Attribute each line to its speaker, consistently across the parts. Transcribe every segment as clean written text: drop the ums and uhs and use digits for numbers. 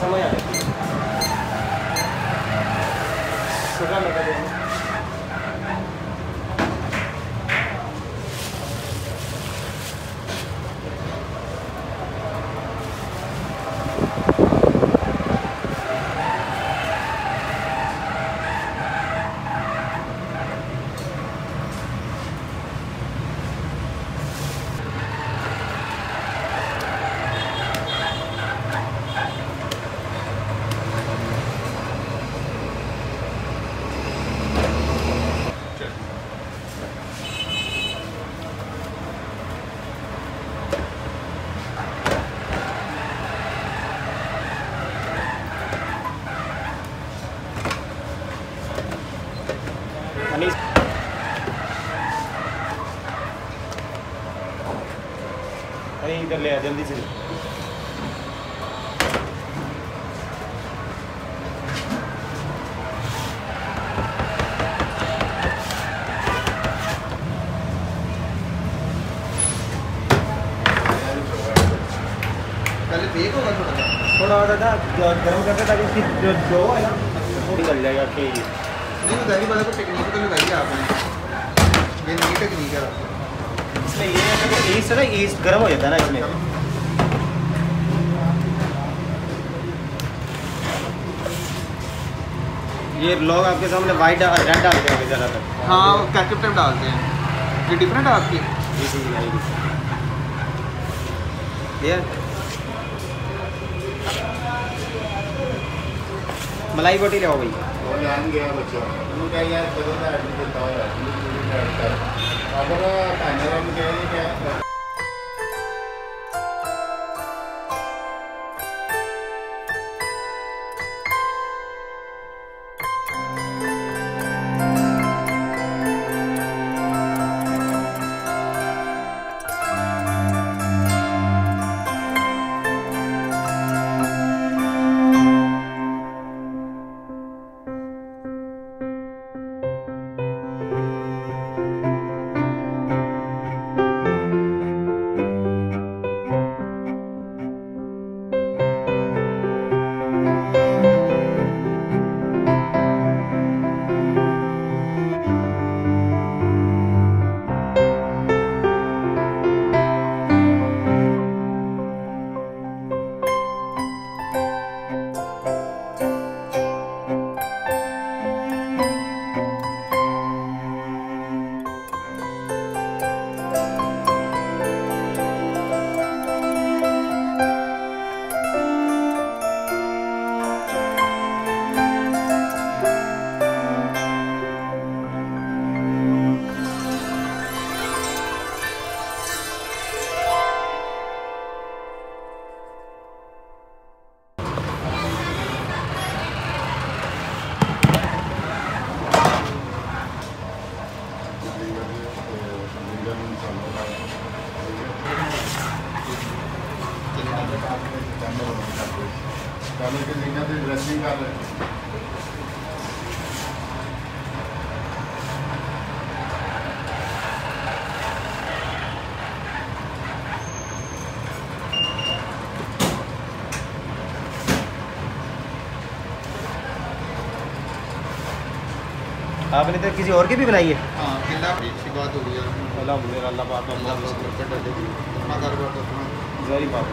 Speaker 1: समझ आ जाती है। शुगर लगा देना। अरे इधर ले आ जल्दी से।
Speaker 2: पहले बेक होगा
Speaker 1: थोड़ा ज़्यादा गर्म करके ताकि उसकी जो डो है ना वो निकल जाएगा। कि
Speaker 2: नहीं बताइए वाला को टेक्निक तो लगाइए आपने, ये नई टेक्निक है
Speaker 1: इसमें। ये है कि ईस्ट है ना, ईस्ट गर्म हो जाता है ना इसमें। ये लोग आपके सामने वाइट और रेड डालते हैं ज़्यादातर।
Speaker 2: हाँ केचप टाइप डालते हैं। ये डिफरेंट है आपकी
Speaker 1: ये मलाई बोटी ले आओ भाई। आपने तो किसी और की भी बनाई है?
Speaker 2: हाँ किला बड़ी अच्छी बात हो गई।
Speaker 1: अल्हम्दुलिल्लाह, अल्लाह बात वेरी बात।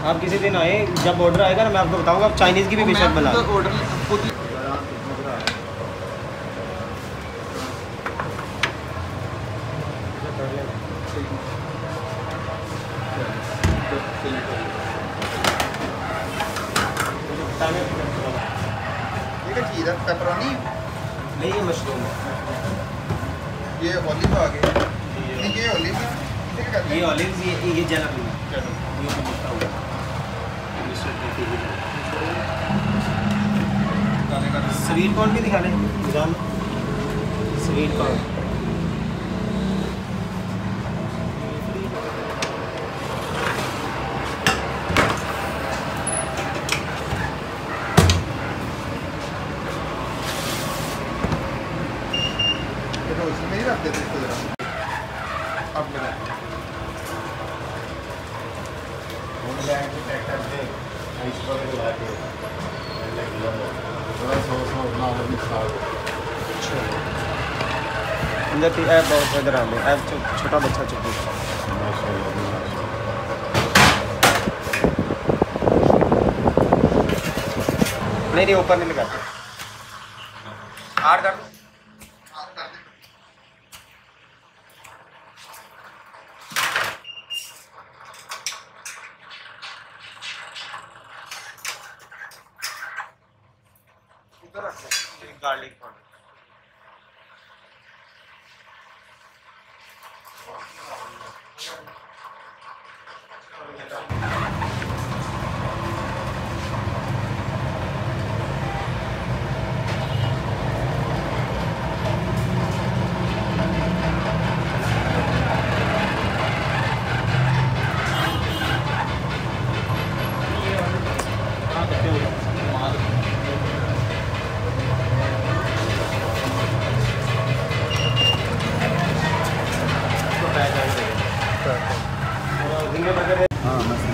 Speaker 1: आप किसी दिन आए, जब ऑर्डर आएगा ना मैं आपको बताऊंगा। आप चाइनीज़ की भी बेशक बना।
Speaker 2: ये क्या चीज़ है? पेपरोनी?
Speaker 1: नहीं, ये मशरूम है।
Speaker 2: ये ऑलिव आ गए। नहीं, ये ऑलिव है। इसे क्या कहते हैं?
Speaker 1: ये ऑलिव्स, ये जलापी है।
Speaker 2: चलो।
Speaker 1: ये मोटा हुआ स्वीट कॉर्न भी दिखाने जान। स्वीट कॉर्न
Speaker 2: तो इसमें नहीं रखते थे इसको जरा। अब मेरा
Speaker 1: अंदर थी ऐप बहुत इधर आ गए। ऐप छोटा बच्चा चुप नहीं, ऊपर नहीं लगाते। आठ कर दो। गार्लिक पाउडर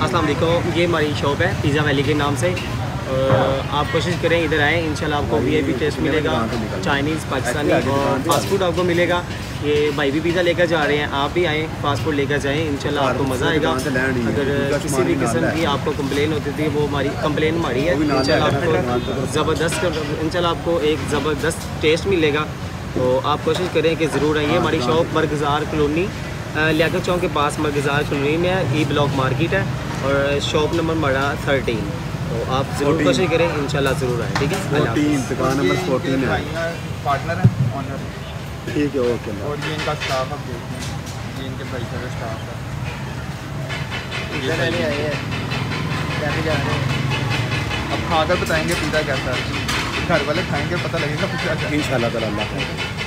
Speaker 1: अस्सलाम वालेकुम। ये हमारी शॉप है पिज़्ज़ा वैली के नाम से। आप कोशिश करें इधर आएँ, इंशाल्लाह आपको वीआईपी टेस्ट मिलेगा। चाइनीज़, पाकिस्तानी और फास्ट फूड आपको मिलेगा। ये भाई भी पिज़्ज़ा लेकर जा रहे हैं, आप भी आएँ, फास्ट फूड लेकर जाएँ, इंशाल्लाह आपको मज़ा आएगा। अगर किसी भी किस्म की आपको कंप्लेन होती थी, वो हमारी कंप्लेन हमारी है। इंशाल्लाह आपको एक ज़बरदस्त टेस्ट मिलेगा। तो आप कोशिश करें कि ज़रूर आइए। हमारी शॉप मरघज़ार कॉलोनी, लियाकत चौक के पास मरघज़ार कॉलोनी में है। ई ब्लॉक मार्केट है और शॉप नंबर हमारा 13। तो आप ज़रूर कोशिश करें, इंशाल्लाह ज़रूर आए। ठीक है,
Speaker 3: 14 दुकान नंबर 14 है।
Speaker 2: पार्टनर है, ऑनर।
Speaker 3: ठीक है, ओके।
Speaker 2: और ये इनका स्टाफ आप देखते हैं, ये इनके भाई साहब स्टाफ है।
Speaker 1: इधर आए हैं, क्या जा रहे हैं।
Speaker 2: अब खाकर बताएंगे पिज़्ज़ा कैसा है। घर वाले खाएंगे, पता लगेगा पिज़्ज़ा क्या है।
Speaker 3: इंशाल्लाह ताला।